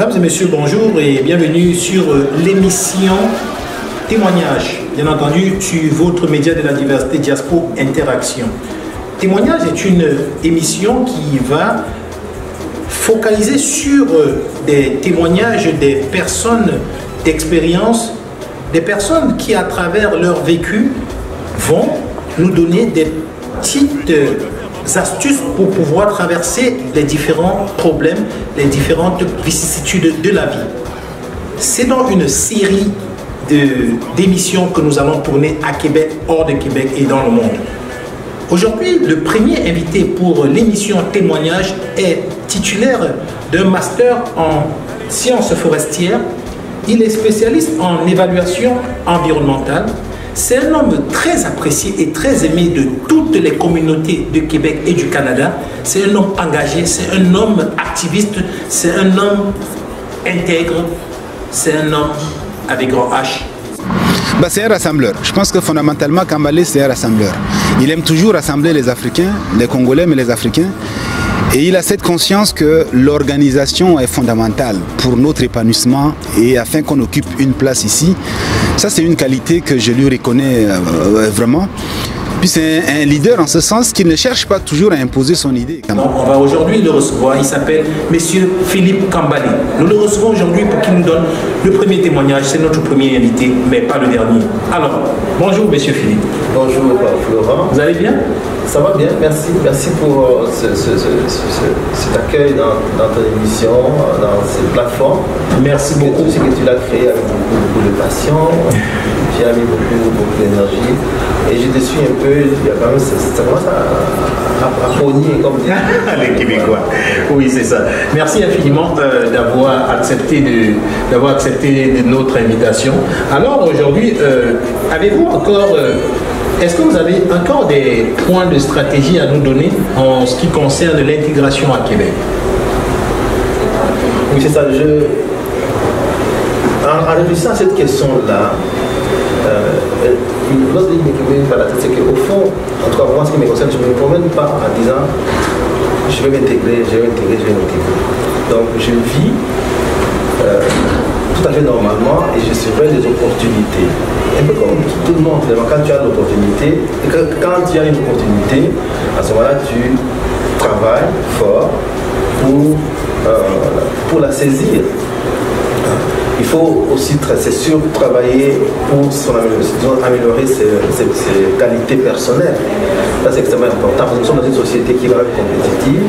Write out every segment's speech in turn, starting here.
Mesdames et messieurs, bonjour et bienvenue sur l'émission Témoignage, bien entendu sur votre média de la diversité Diaspo Interaction. Témoignage est une émission qui va focaliser sur des témoignages des personnes d'expérience, des personnes qui à travers leur vécu vont nous donner des petites astuces pour pouvoir traverser les différents problèmes, les différentes vicissitudes de la vie. C'est dans une série d'émissions que nous allons tourner à Québec, hors de Québec et dans le monde. Aujourd'hui, le premier invité pour l'émission Témoignage est titulaire d'un master en sciences forestières. Il est spécialiste en évaluation environnementale. C'est un homme très apprécié et très aimé de toutes les communautés de Québec et du Canada. C'est un homme engagé, c'est un homme activiste, c'est un homme intègre, c'est un homme avec grand H. C'est un rassembleur. Je pense que fondamentalement, Kambale, c'est un rassembleur. Il aime toujours rassembler les Africains, les Congolais, mais les Africains. Et il a cette conscience que l'organisation est fondamentale pour notre épanouissement et afin qu'on occupe une place ici. Ça, c'est une qualité que je lui reconnais vraiment. Puis c'est un leader en ce sens qu'il ne cherche pas toujours à imposer son idée. On va aujourd'hui le recevoir. Il s'appelle Monsieur Philippe Kambale. Nous le recevons aujourd'hui pour qu'il nous donne le premier témoignage. C'est notre premier invité, mais pas le dernier. Alors, bonjour Monsieur Philippe. Bonjour Florent. Vous allez bien? Ça va bien, merci. Merci pour cet accueil dans ton émission, dans cette plateforme. Merci beaucoup. Tout ce que tu l'as créé avec beaucoup de passion. J'ai mis beaucoup d'énergie. Et je te suis un peu, il y a quand même, ça commence à pogner comme les Québécois. Oui, c'est ça. Merci infiniment d'avoir accepté notre invitation. Alors aujourd'hui, avez-vous encore, est-ce que vous avez encore des points de stratégie à nous donner en ce qui concerne l'intégration à Québec? Oui, c'est ça. En réfléchissant à cette question-là, l'autre ligne qui me vient par la tête, c'est qu'au fond, en tout cas moi, ce qui me concerne, je ne me promène pas en disant je vais m'intégrer. Donc je vis tout à fait normalement et je surveille les opportunités. Un peu comme tout le monde, quand tu as l'opportunité, et quand tu as une opportunité, à ce moment-là, tu travailles fort pour la saisir. Il faut aussi, c'est sûr, travailler pour améliorer ses qualités personnelles. Ça, c'est extrêmement important. Parce que nous sommes dans une société qui va être compétitive.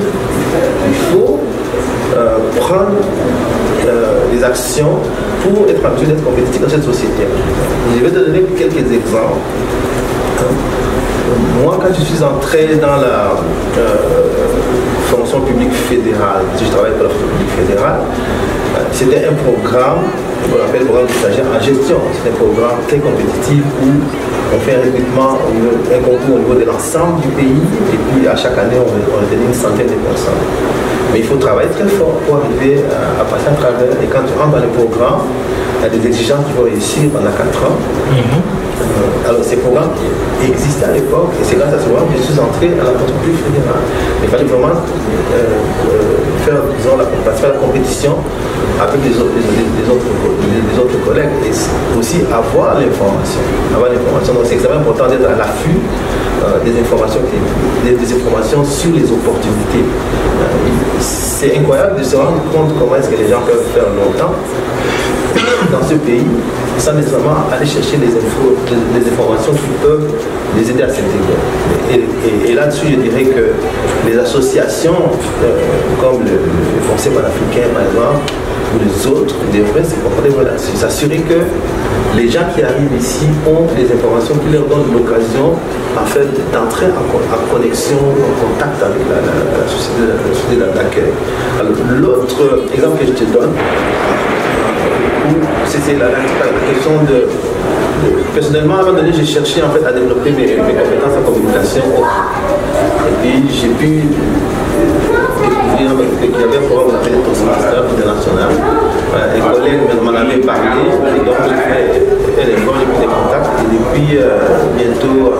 Il faut prendre des actions pour être en mesure d'être compétitif dans cette société. Je vais te donner quelques exemples. Moi, quand je suis entré dans la fonction publique fédérale, je travaille pour la fonction publique fédérale, c'était un programme qu'on appelle le programme de stagiaire en gestion. C'est un programme très compétitif où on fait un recrutement, un concours au niveau de l'ensemble du pays et puis à chaque année on retenait une centaine de personnes. Mais il faut travailler très fort pour arriver à passer à travers. Et quand tu rentres dans le programme, il y a des exigences qu'il faut réussir pendant 4 ans. Alors ces programmes existaient à l'époque et c'est grâce à ce programme que je suis entré à la fonction publique fédérale. Il fallait vraiment faire, disons, participer à la compétition avec les autres collègues et aussi avoir l'information. Donc c'est extrêmement important d'être à l'affût des informations sur les opportunités. C'est incroyable de se rendre compte comment est-ce que les gens peuvent faire longtemps dans ce pays sans nécessairement aller chercher des informations qui peuvent les aider à s'intégrer. Et là-dessus, je dirais que les associations comme le Conseil panafricain, par exemple, ou les autres, devraient se comporter là-dessus. S'assurer que les gens qui arrivent ici ont des informations qui leur donnent l'occasion en fait, d'entrer en connexion, en contact avec la société d'accueil. Alors, l'autre exemple que je te donne, c'est la question de... Personnellement, à un moment donné, j'ai cherché en fait, à développer mes compétences en communication. Et puis, j'ai pu découvrir qu'il y avait un programme qu'on appelait Toastmaster international. Un collègue m'en avait parlé, et donc j'ai fait un effort, j'ai pris des contacts. Et depuis bientôt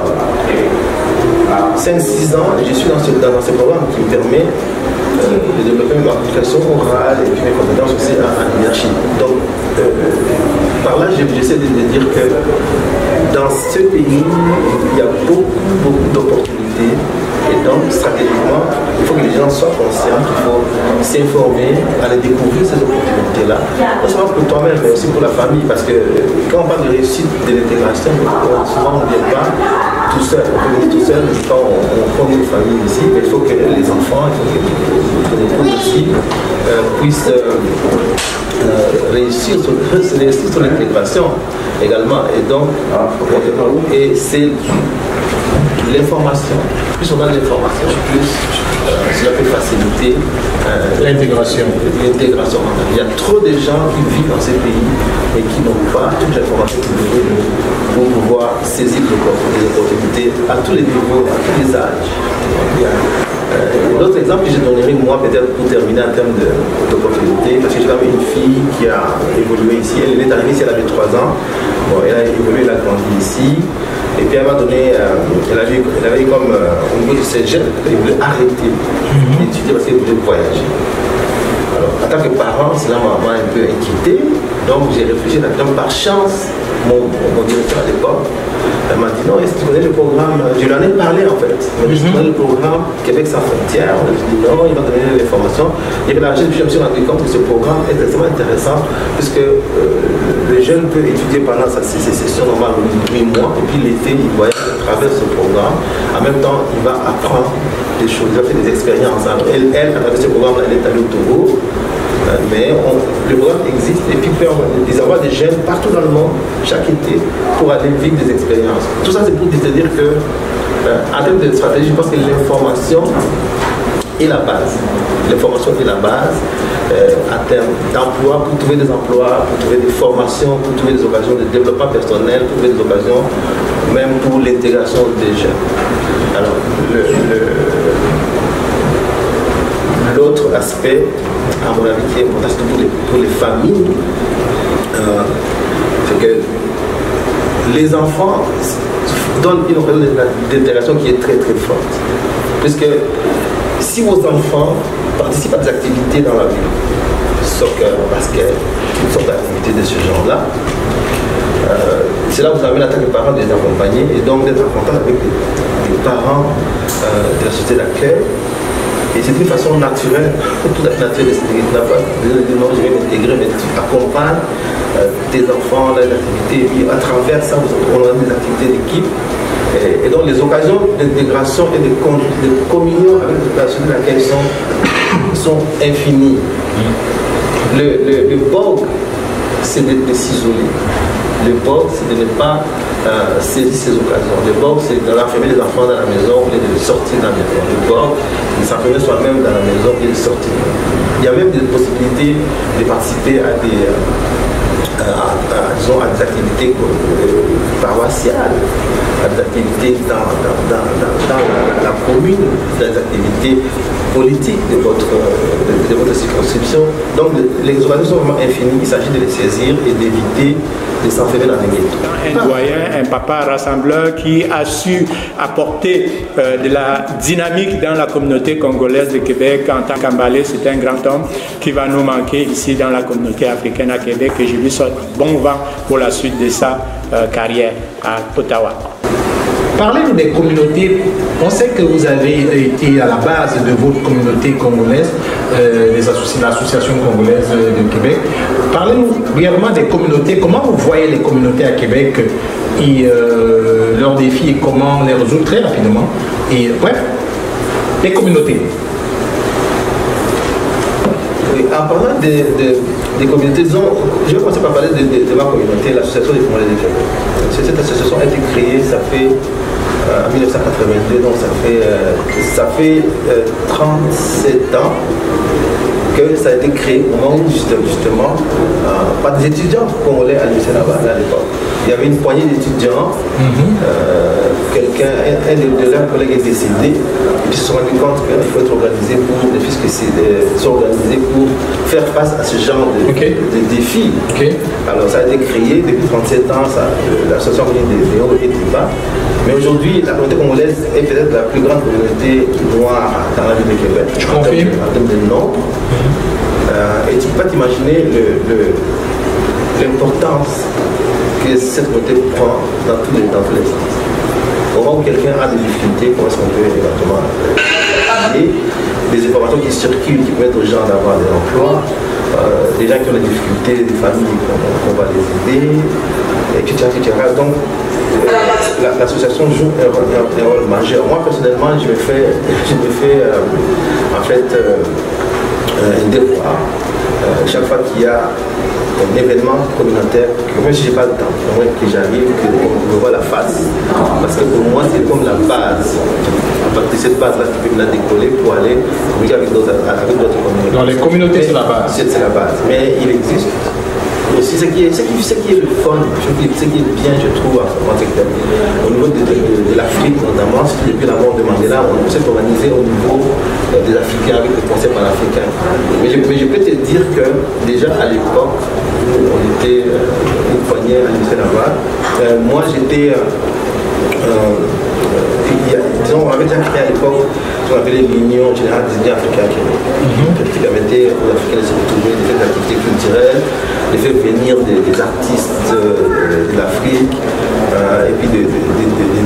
5-6 ans, je suis dans ce programme qui me permet de développer ma communication orale et puis mes compétences aussi en leadership. Donc, par là, j'essaie de dire que dans ce pays, il y a beaucoup d'opportunités. Et donc, stratégiquement, il faut que les gens soient conscients qu'il faut s'informer, aller découvrir ces opportunités-là. Non seulement pour toi-même, mais aussi pour la famille. Parce que quand on parle de réussite de l'intégration, souvent on ne vient pas tout seul. On peut venir tout seul quand on forme une famille ici. Mais il faut que les enfants, il faut que les couples aussi puissent réussir sur l'intégration également. Et donc, c'est l'information. Plus on a l'information, plus cela peut faciliter l'intégration. Il y a trop de gens qui vivent dans ces pays et qui n'ont pas toute l'information qu'il faut pour pouvoir saisir les opportunités à tous les niveaux, à tous les âges. L'autre exemple que je donnerai, moi, peut-être pour terminer en termes d'opportunités, parce que j'ai quand même une fille qui a évolué ici. Elle est arrivée ici, elle avait 3 ans. Bon, elle a évolué, elle a grandi ici. Et puis elle m'a donné, elle avait comme au niveau du cégep, elle voulait arrêter d'étudier parce qu'elle voulait voyager. Alors, en tant que parent, cela m'a un peu inquiété. Donc j'ai réfléchi là-dedans. Par chance, mon directeur à l'époque m'a dit non, est-ce que tu connais le programme? Je lui en ai parlé en fait. Il m'a dit, tu connais le programme Québec sans frontières? Je lui ai dit non, il m'a donné l'information. Et puis là, je me suis rendu compte que ce programme est extrêmement intéressant puisque le jeune peut étudier pendant ses sessions normales 8 mois et puis l'été, il voyage à travers ce programme. En même temps, il va apprendre des choses, il va faire des expériences. Elle à travers ce programme, elle est allée au Togo. Mais le programme existe et puis ils envoient des jeunes partout dans le monde chaque été pour aller vivre des expériences. Tout ça c'est pour te dire que en termes de stratégie, je pense que l'information est la base. L'information est la base en termes d'emploi, pour trouver des emplois, pour trouver des formations, pour trouver des occasions de développement personnel, pour trouver des occasions même pour l'intégration des jeunes. Alors, l'autre aspect, à mon avis, qui est important, surtout pour les familles, c'est que les enfants donnent une occasion d'intégration qui est très très forte. Puisque si vos enfants participent à des activités dans la vie, soccer, basket, toutes sortes d'activités de ce genre-là, c'est là où vous avez en tant que parents de les accompagner et donc d'être en contact avec les parents de la société d'accueil. Et c'est d'une façon naturelle, tout à fait naturelle, tu n'as pas de dire non, je vais m'intégrer, mais tu accompagnes tes enfants dans les activités, et puis à travers ça, on a des activités d'équipe. Et donc les occasions d'intégration et de communion avec la société de laquelle sont infinies. Le BOG, c'est de s'isoler. Le BOG, c'est de ne pas saisir ces occasions. Le BOG, c'est d'enfermer les enfants dans la maison et de sortir dans la maison. Le BOG, c'est de s'enfermer soi-même dans la maison et de sortir. Il y a même des possibilités de participer à des activités paroissiales, à des activités dans la commune, des activités politiques de votre circonscription. Donc les occasions sont vraiment infinies, il s'agit de les saisir et d'éviter de s'enfermer dans les ghettos. Un doyen, un papa rassembleur qui a su apporter de la dynamique dans la communauté congolaise de Québec en tant qu'Ambalé, c'est un grand homme qui va nous manquer ici dans la communauté africaine à Québec et je lui souhaite bon vent pour la suite de sa carrière à Ottawa. Parlez-nous des communautés. On sait que vous avez été à la base de votre communauté congolaise, l'association congolaise de Québec. Parlez-nous brièvement des communautés. Comment vous voyez les communautés à Québec et leurs défis et comment les résoudre très rapidement. Et bref, les communautés. En parlant des communautés, je vais commencer par parler de ma communauté, l'association des Congolais de Québec. Cette association a été créée, ça fait en 1982, donc ça fait 37 ans. que ça a été créé au moment où justement par des étudiants congolais à l'UNICEF à l'époque. Il y avait une poignée d'étudiants, un de leurs collègues est décédé, et puis ils se sont rendus compte qu'il faut être organisé pour, s'organiser pour faire face à ce genre de défis. Alors ça a été créé depuis 37 ans, l'association des hauts et des bas. Mais aujourd'hui, la communauté congolaise est peut-être la plus grande communauté noire dans la ville de Québec. Je confirme. En termes de nombre. Et tu ne peux pas t'imaginer l'importance que cette communauté prend dans tous les sens. Au moment où quelqu'un a des difficultés, comment est-ce qu'on peut éventuellement aider, des informations qui circulent, qui permettent aux gens d'avoir des emplois, des gens qui ont des difficultés, des familles qu'on va les aider, etc. Donc, l'association joue un rôle majeur. Moi, personnellement, je me fais en fait un devoir. Chaque fois qu'il y a un événement communautaire, que même si je n'ai pas le temps, au moins que j'arrive, que je vois la face. Parce que pour moi, c'est comme la base. À partir de cette base-là, tu peux la décoller pour aller communiquer avec d'autres communautés. Dans les communautés, c'est la base. C'est la base. Mais il existe aussi ce qui est le fun, ce qui est bien, je trouve, au niveau de l'Afrique notamment, depuis la mort de Mandela, on s'est organisé au niveau des Africains avec le concept panafricain. Mais je peux te dire que déjà à l'époque, on était une poignée à l'UNICEF là-bas. Moi j'étais disons, on avait déjà créé à l'époque ce qu'on appelait l'Union Générale des Indiens Africains qui permettait aux Africains de se retrouver, de faire des activités culturelles, de faire venir des artistes de l'Afrique et puis de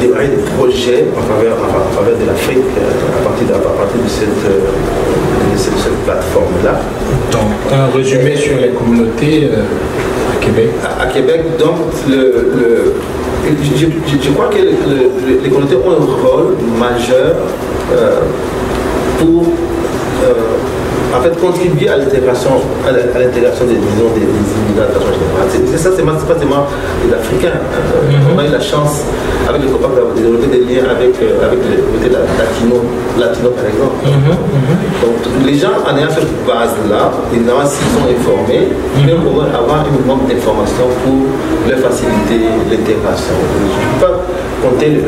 démarrer des projets en faveur de l'Afrique à partir de cette plateforme-là. Donc, un résumé sur les communautés à Québec. À Québec, donc, je crois que les communautés ont un rôle majeur pour en fait contribuer à l'intégration des immigrants de façon générale. Ça, c'est pas seulement les Africains. On a eu la chance, avec les copains, de développer des liens avec les communautés latino par exemple. Donc les gens en ayant cette base-là, évidemment s'ils sont informés, ils peuvent avoir une minimum d'informations pour leur faciliter l'intégration. Je ne peux pas compter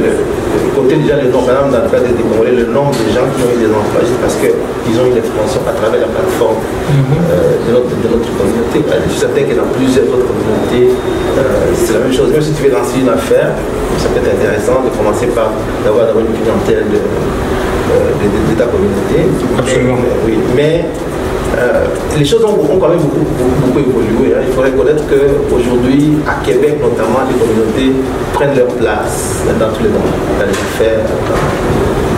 déjà le nombre, par exemple dans le cas des Congolais, le nombre de gens qui ont eu des emplois juste parce qu'ils ont eu l'information à travers la plateforme de notre communauté. Je suis certain que dans plusieurs autres communautés, c'est la même chose. Même si tu veux lancer une affaire, ça peut être intéressant de commencer par d'avoir une clientèle de ta communauté. Absolument. Oui, mais les choses ont quand même beaucoup évolué. Il faut reconnaître qu'aujourd'hui, à Québec notamment, les communautés prennent leur place dans tous les domaines, dans les affaires,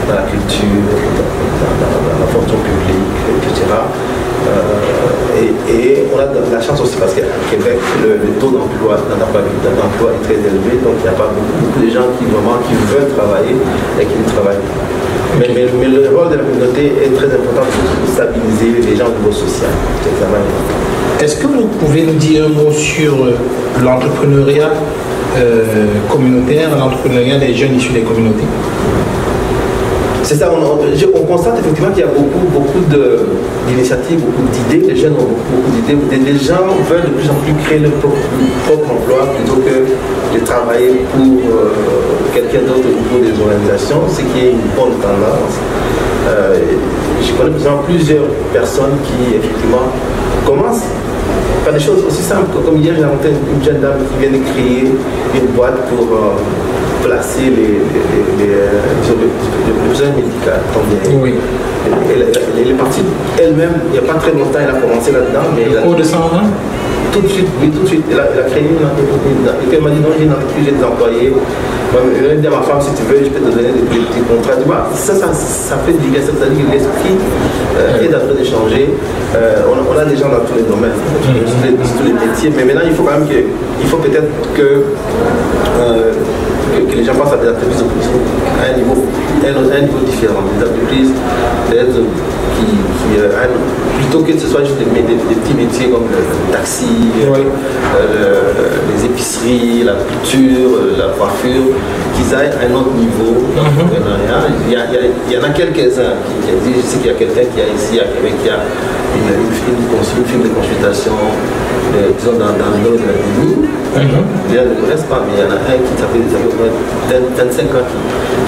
dans la culture, dans la fonction publique, etc. Et on a de la chance aussi parce qu'à Québec, le taux d'emploi est très élevé, donc il n'y a pas beaucoup de gens qui veulent travailler et qui ne travaillent pas. Mais le rôle de la communauté est très important pour stabiliser les gens au niveau social. Est-ce que vous pouvez nous dire un mot sur l'entrepreneuriat communautaire, l'entrepreneuriat des jeunes issus des communautés? C'est ça, on constate effectivement qu'il y a beaucoup d'initiatives, beaucoup d'idées. Les jeunes ont beaucoup d'idées. Les gens veulent de plus en plus créer leur propre emploi plutôt que de travailler pour quelqu'un d'autre ou pour des organisations, ce qui est une bonne tendance. Je connais plusieurs personnes qui effectivement commencent par des choses aussi simples. Comme hier, j'ai rencontré une jeune dame qui vient de créer une boîte pour placer les besoins médicaux. Oui. Elle est partie elle-même, il n'y a pas très longtemps, elle a commencé là-dedans. Au de 100 ans? Tout de suite, oui, tout de suite. Elle a créé une entreprise. Et puis elle m'a dit non, j'ai une entreprise, j'ai des employés. Je vais dire à ma femme, si tu veux, je peux te donner des petits contrats. Ça fait du bien, ça veut dire que l'esprit est en train de changer. On a des gens dans tous les domaines, dans tous les métiers. Mais maintenant, il faut quand même peut-être que les gens passent à des entreprises à un niveau différent. Des entreprises peut-être plutôt que ce soit juste des petits métiers comme le taxi, les épiceries, la couture, la coiffure, qu'ils aillent à un autre niveau d'entrepreneuriat. Il y en a quelques-uns qui disent, je sais qu'il y a quelqu'un qui a ici à Québec qui a une firme de consultation, disons dans le domaine de la mine. Les gens ne connaissent pas, mais il y en a un qui fait 25 ans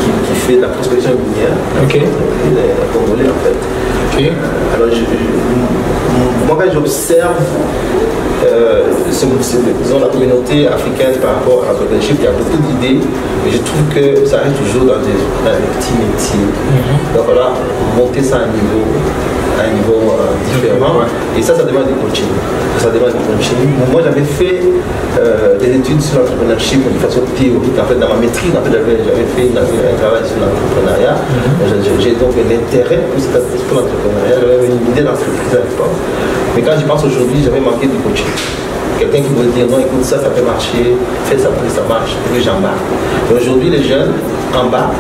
qui fait de la prospection minière. Il est congolais en fait. Alors moi quand j'observe disons, la communauté africaine par rapport à l'entrepreneurship, il y a beaucoup d'idées, mais je trouve que ça reste toujours dans des petits métiers. Donc voilà, monter ça à un niveau différent. Et ça demande du coaching. Moi j'avais fait des études sur l'entrepreneurship de façon théorique. En fait, dans ma maîtrise, j'avais fait un travail sur l'entrepreneuriat. J'ai donc un intérêt pour l'entrepreneuriat. J'avais une idée d'entreprise à l'époque. Mais quand je pense aujourd'hui, j'avais manqué de coaching. Quelqu'un qui veut dire non, écoute, ça peut marcher, fais ça pour que ça marche, et puis j'embarque. Mais aujourd'hui, les jeunes embarquent.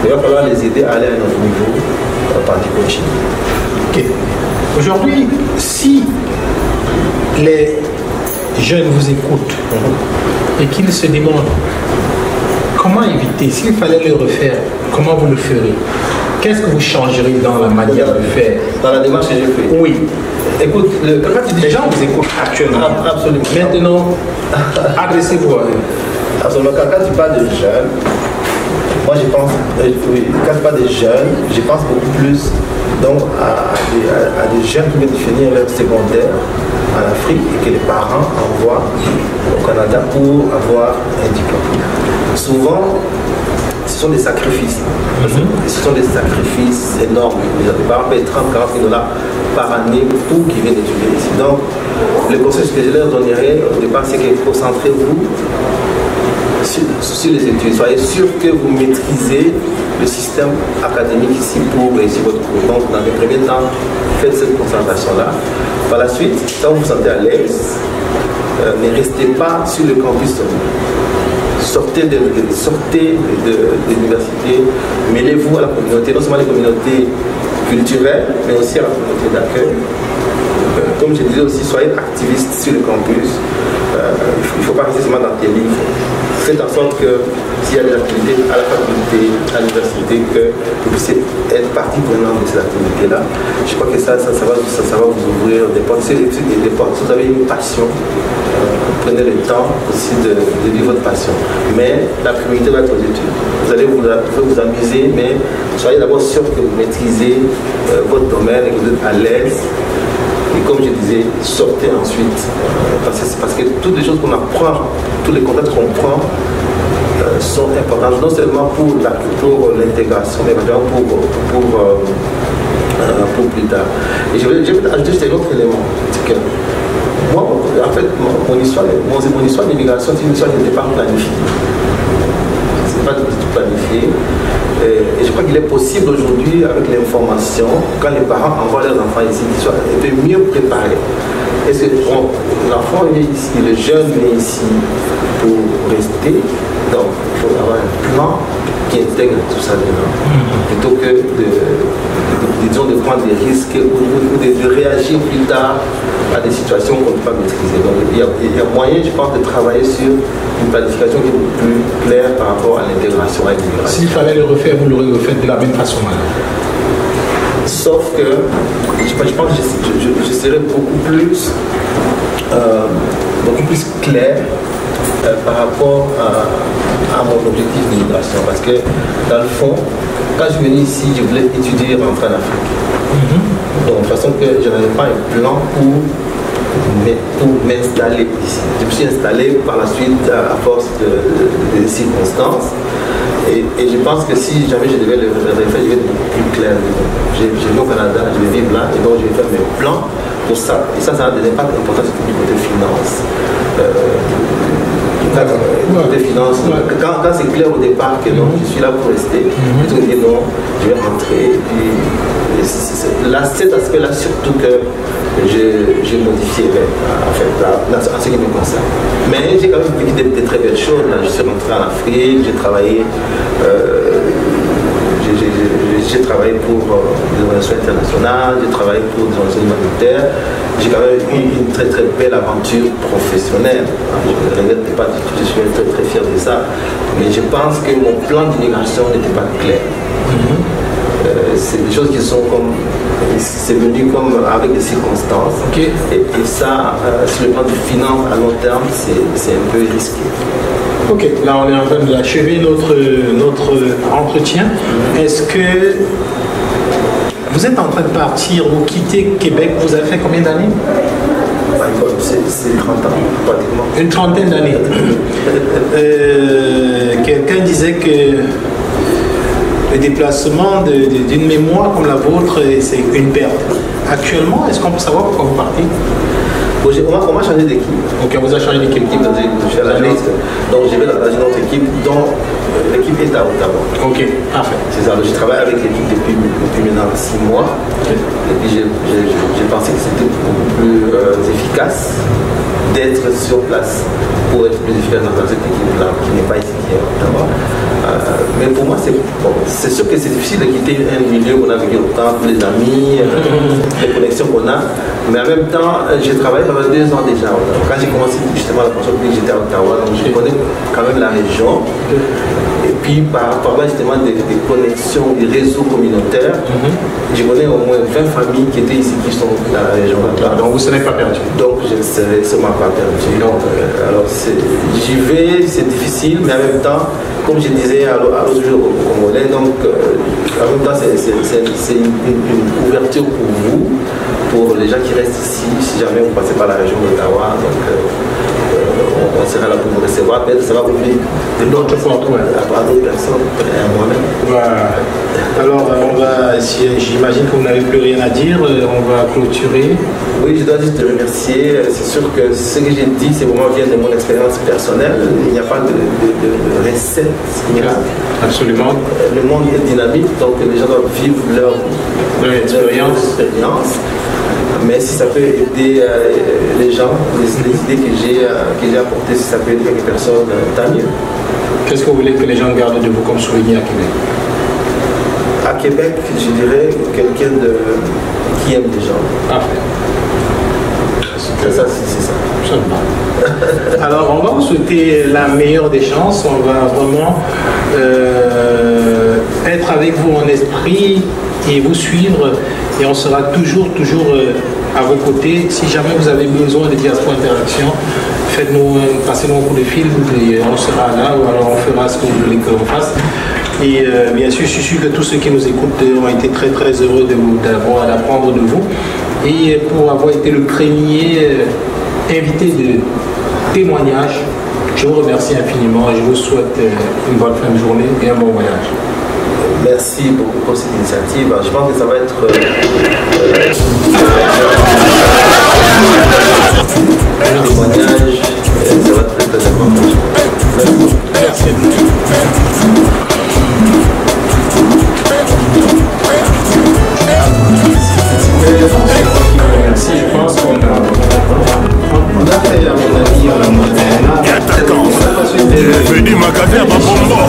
Il va falloir les aider à aller à un autre niveau par du coaching. Aujourd'hui, si les jeunes vous écoutent et qu'ils se demandent comment éviter, s'il fallait le refaire, comment vous le ferez? Qu'est-ce que vous changeriez dans la manière de faire? Dans la démarche que j'ai faite? Oui. Écoute, quand tu dis les gens vous écoutent actuellement. Absolument. Maintenant, adressez-vous à eux. Absolument. Quand tu parles de jeunes, moi je pense, quand tu parles des jeunes, je pense beaucoup plus donc, à des jeunes qui viennent finir leur secondaire en Afrique et que les parents envoient au Canada pour avoir un diplôme. Souvent, ce sont des sacrifices. Ce sont des sacrifices énormes. Les parents payent 30-40 $ par année pour qu'ils viennent étudier ici. Donc, le conseil que je leur donnerais au départ, c'est que concentrez-vous sur les études. Soyez sûr que vous maîtrisez le système académique ici pour réussir votre cours. Donc, dans les premiers temps, faites cette concentration-là. Par la suite, quand vous vous sentez à l'aise, ne restez pas sur le campus. Sortez de l'université, mêlez-vous à la communauté, non seulement les communautés culturelles, mais aussi à la communauté d'accueil. Comme je disais aussi, soyez activistes sur le campus. Il ne faut pas rester seulement dans tes livres. Faites en sorte que s'il y a des activités à la faculté, à l'université, que vous puissiez être partie prenante de ces activités-là. Je crois que ça va vous ouvrir des portes. Si vous avez une passion, prenez le temps aussi de vivre votre passion. Mais la priorité va être aux études. Vous allez vous amuser, mais soyez d'abord sûr que vous maîtrisez votre domaine et que vous êtes à l'aise. Et comme je disais, sortez ensuite. Parce que toutes les choses qu'on apprend, tous les contacts qu'on prend sont importants, non seulement pour l'intégration, mais vraiment pour plus tard. Et je vais ajouter juste un autre élément. C'est que moi, en fait, mon histoire d'immigration, c'est une histoire qui n'était pas planifiée. Ce n'est pas du tout planifié. Et je crois qu'il est possible aujourd'hui, avec l'information, quand les parents envoient leurs enfants ici, qu'ils soient un peu mieux préparés. Est-ce que l'enfant vient ici, le jeune vient ici pour rester? Donc, il faut avoir un plan qui intègre tout ça dedans. Plutôt que de prendre des risques ou de réagir plus tard à des situations qu'on ne peut pas maîtriser. Donc, il y a moyen, je pense, de travailler sur une planification qui est beaucoup plus claire par rapport à l'intégration et à l'immigration. S'il fallait le refaire, vous l'aurez refait de la même façon. Sauf que je pense que je serais beaucoup plus clair par rapport à mon objectif d'immigration. Parce que dans le fond, quand je suis venu ici, je voulais étudier et rentrer en Afrique. Donc de façon que je n'avais pas un plan pour m'installer ici. Je me suis installé par la suite à force de circonstances. Et je pense que si jamais je devais le refaire, je vais être beaucoup plus clair. Je vais au Canada, je vais vivre là, et donc je vais faire mes plans pour ça. Et ça a des impacts importants du côté finance. Côté finance. Quand c'est clair au départ que non, je suis là pour rester, je vais dire non, je vais rentrer. Et puis, cet aspect-là, surtout que j'ai modifié en fait, en ce qui me concerne. Mais j'ai quand même vécu des très belles choses. Là. Je suis rentré en Afrique, j'ai travaillé j'ai travaillé pour des organisations internationales, j'ai travaillé pour des organisations humanitaires. J'ai quand même eu une très très belle aventure professionnelle. Je ne regrette pas du tout, je suis très très fier de ça. Mais je pense que mon plan d'immigration n'était pas clair. C'est des choses qui sont comme... C'est venu comme avec des circonstances. Okay. Et ça, sur le plan de finance à long terme, c'est un peu risqué. Ok, là on est en train d'achever notre entretien. Est-ce que vous êtes en train de partir ou quitter Québec? Vous avez fait combien d'années? C'est 30 ans, pratiquement. Une trentaine d'années. Quelqu'un disait que le déplacement d'une mémoire comme la vôtre, c'est une perte. Actuellement, est-ce qu'on peut savoir pourquoi vous partez? On m'a changé d'équipe. Ok, on vous a changé d'équipe. Je suis à l'agence, donc je vais dans une autre équipe dont l'équipe est à Ottawa. Ok, parfait. C'est ça, je travaille avec l'équipe depuis maintenant 6 mois. Okay. Et puis j'ai pensé que c'était beaucoup plus efficace d'être sur place pour être plus efficace dans cette équipe-là qui n'est pas ici, qui est à Ottawa. Mais pour moi, c'est sûr que c'est difficile de quitter un milieu qu'on a vécu longtemps, les amis, les connexions qu'on a. Mais en même temps, j'ai travaillé pendant 2 ans déjà. Quand j'ai commencé justement la fonction publique, j'étais à Ottawa, donc je connais quand même la région. Et puis par là justement des connexions, des réseaux communautaires, je connais au moins 20 familles qui étaient ici, qui sont dans la région. Donc vous ne serez pas perdu. Donc je ne serai sûrement pas perdu. Donc, alors j'y vais, c'est difficile, mais en même temps, comme je disais à l'autre jour au Congolais, donc en même temps c'est une ouverture pour vous, pour les gens qui restent ici, si jamais vous passez par la région d'Ottawa, donc on sera là pour vous recevoir, peut-être ça va vous ouvrir d'autres portes à d'autres personnes, à moi-même. Voilà. Alors j'imagine que vous n'avez plus rien à dire, on va clôturer. Oui, je dois juste te remercier. C'est sûr que ce que j'ai dit, c'est vraiment vient de mon expérience personnelle. Il n'y a pas de recette miracle. Absolument. Le monde est dynamique, donc les gens doivent vivre leur expérience. Mais si ça peut aider les gens, les idées que j'ai apportées, si ça peut aider quelques personnes, tant mieux. Qu'est-ce que vous voulez que les gens gardent de vous comme souvenir à Québec? À Québec, je dirais quelqu'un qui aime les gens. Parfait. C'est ça. Alors, on va vous souhaiter la meilleure des chances. On va vraiment être avec vous en esprit et vous suivre. Et on sera toujours à vos côtés. Si jamais vous avez besoin de Diaspora Interaction, passez-nous un coup de fil et on sera là, ou alors on fera ce que vous voulez que l'on fasse. Et bien sûr, je suis sûr que tous ceux qui nous écoutent ont été très heureux d'apprendre de vous. Et pour avoir été le premier invité de témoignage, je vous remercie infiniment et je vous souhaite une bonne fin de journée et un bon voyage. Merci beaucoup pour cette initiative. Je pense que ça va être un témoignage. Ça va être très important. Merci. Merci, je pense qu'on a fait, à mon avis, venu magasin à Babombo.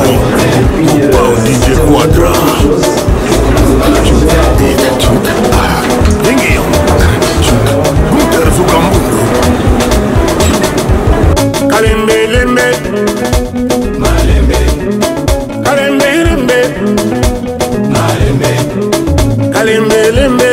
Wow, DJ Quadra. Kalembe lembe. Kalembe lembe. Kalembe lembe.